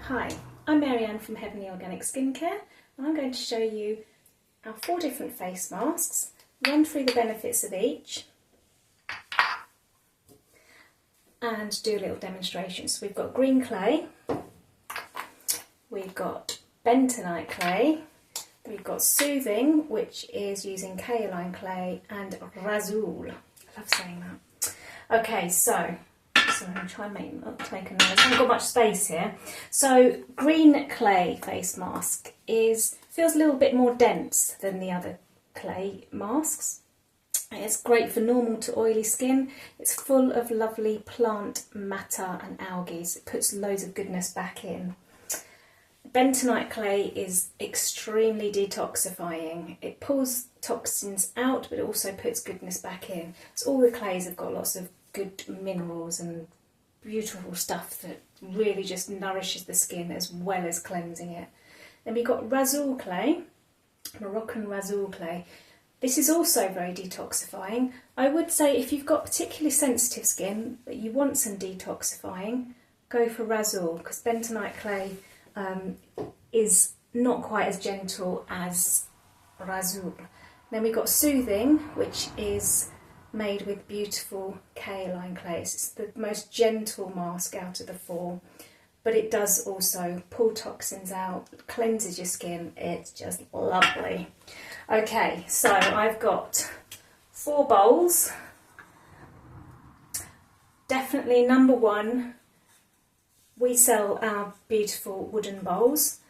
Hi, I'm Marianne from Heavenly Organic Skincare, and I'm going to show you our 4 different face masks, run through the benefits of each and do a little demonstration. So we've got green clay, we've got bentonite clay, we've got soothing, which is using kaolin clay, and Rasool. I love saying that. Okay, so I'm going to try and make a noise. I haven't got much space here. So green clay face mask feels a little bit more dense than the other clay masks. It's great for normal to oily skin. It's full of lovely plant matter and algae. So it puts loads of goodness back in. Bentonite clay is extremely detoxifying. It pulls toxins out, but it also puts goodness back in. So all the clays have got lots of good minerals and beautiful stuff that really just nourishes the skin as well as cleansing it. Then we've got Rasool clay, Moroccan Rasool clay. This is also very detoxifying. I would say if you've got particularly sensitive skin but you want some detoxifying, go for Rasool, because bentonite clay is not quite as gentle as Rasool. Then we've got soothing, which is made with beautiful kaolin clay. It's the most gentle mask out of the 4, but it does also pull toxins out, cleanses your skin. It's just lovely. Okay, so I've got 4 bowls. Definitely number 1, we sell our beautiful wooden bowls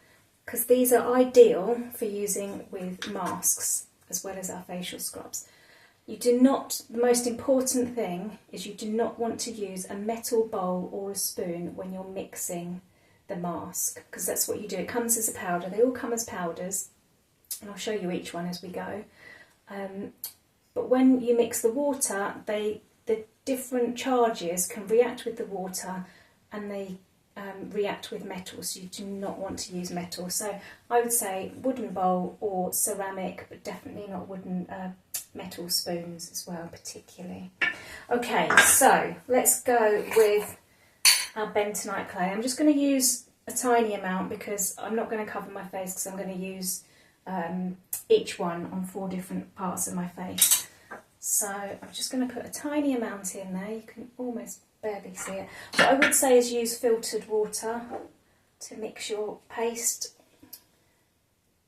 because these are ideal for using with masks as well as our facial scrubs. The most important thing is you do not want to use a metal bowl or a spoon when you're mixing the mask, because that's what you do. It comes as a powder. They all come as powders, and I'll show you each one as we go. But when you mix the water, the different charges can react with the water, and they react with metal, so you do not want to use metal. So I would say wooden bowl or ceramic, but definitely not wooden metal spoons as well, particularly. Okay, so let's go with our bentonite clay. I'm just going to use a tiny amount because I'm not going to cover my face, because I'm going to use each one on 4 different parts of my face. So I'm just going to put a tiny amount in there. You can almost barely see it. What I would say is use filtered water to mix your paste,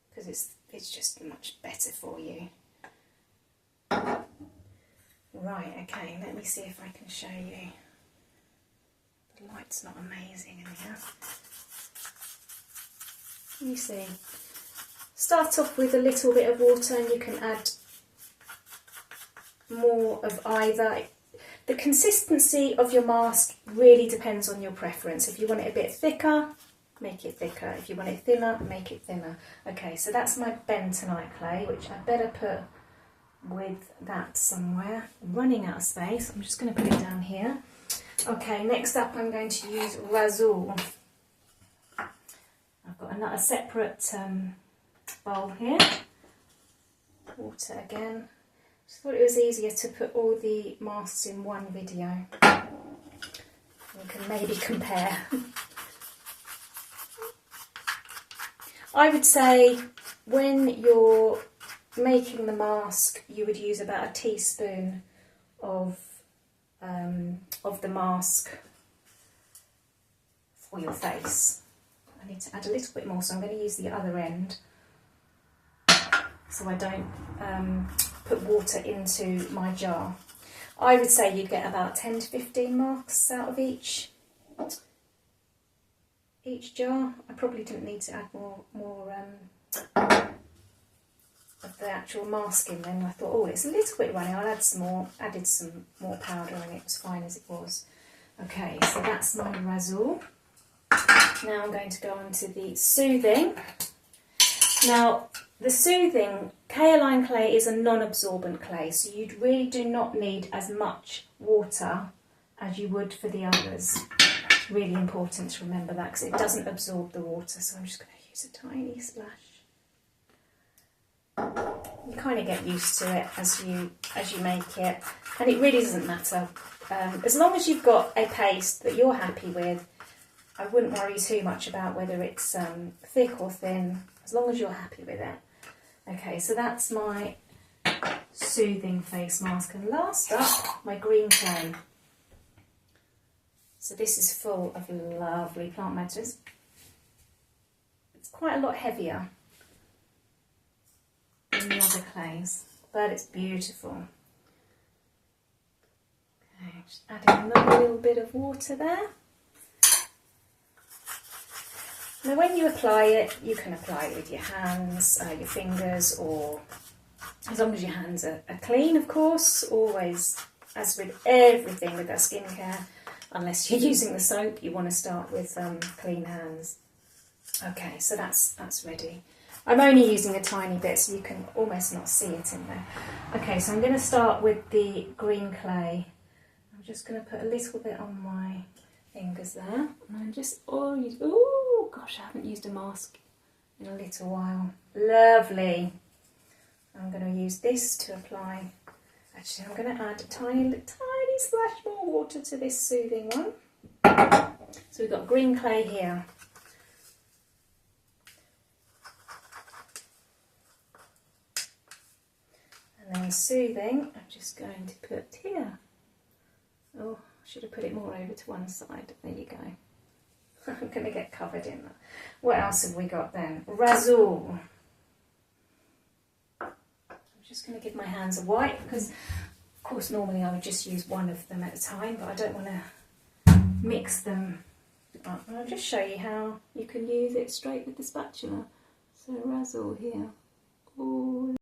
because it's just much better for you. Right, okay, let me see if I can show you. The light's not amazing in here. You see. Start off with a little bit of water, and you can add more of either. The consistency of your mask really depends on your preference. If you want it a bit thicker, make it thicker. If you want it thinner, make it thinner. Okay, so that's my bentonite clay, which I better put with that somewhere. I'm running out of space. I'm just going to put it down here. Okay, next up I'm going to use Rasool. I've got another separate bowl here. Water again. Just thought it was easier to put all the masks in one video. You can maybe compare. I would say when you're making the mask, you would use about a teaspoon of the mask for your face. I need to add a little bit more, so I'm going to use the other end so I don't put water into my jar. I would say you'd get about 10 to 15 masks out of each jar. I probably didn't need to add more of the actual mask in then. I thought, oh, it's a little bit runny, I'll add some more. Added some more powder, and it was fine as it was. Okay, so that's my Rasool. Now I'm going to go on to the soothing. Now, the soothing, kaolin clay is a non-absorbent clay, so you really do not need as much water as you would for the others. It's really important to remember that, because it doesn't absorb the water, so I'm just going to use a tiny splash. You kind of get used to it as you make it, and it really doesn't matter. As long as you've got a paste that you're happy with, I wouldn't worry too much about whether it's thick or thin, as long as you're happy with it. Okay, so that's my soothing face mask, and last up, my green clay. So this is full of lovely plant matters. It's quite a lot heavier than the other clays, but it's beautiful. Okay, just adding another little bit of water there. Now when you apply it, you can apply it with your hands, your fingers, or as long as your hands are clean, of course. Always, as with everything with our skincare, unless you're using the soap, you want to start with clean hands. Okay, so that's ready. I'm only using a tiny bit, so you can almost not see it in there. Okay, so I'm going to start with the green clay. I'm just going to put a little bit on my fingers there. And I'm just, oh gosh, I haven't used a mask in a little while. Lovely. I'm going to use this to apply. Actually, I'm going to add a tiny splash more water to this soothing one. So we've got green clay here. And then soothing, I'm just going to put here. Oh, I should have put it more over to one side. There you go. I'm going to get covered in that. What else have we got then? Razoul. I'm just going to give my hands a wipe because, of course, normally I would just use one of them at a time, but I don't want to mix them up. And I'll just show you how you can use it straight with the spatula. So Razoul here. Ooh.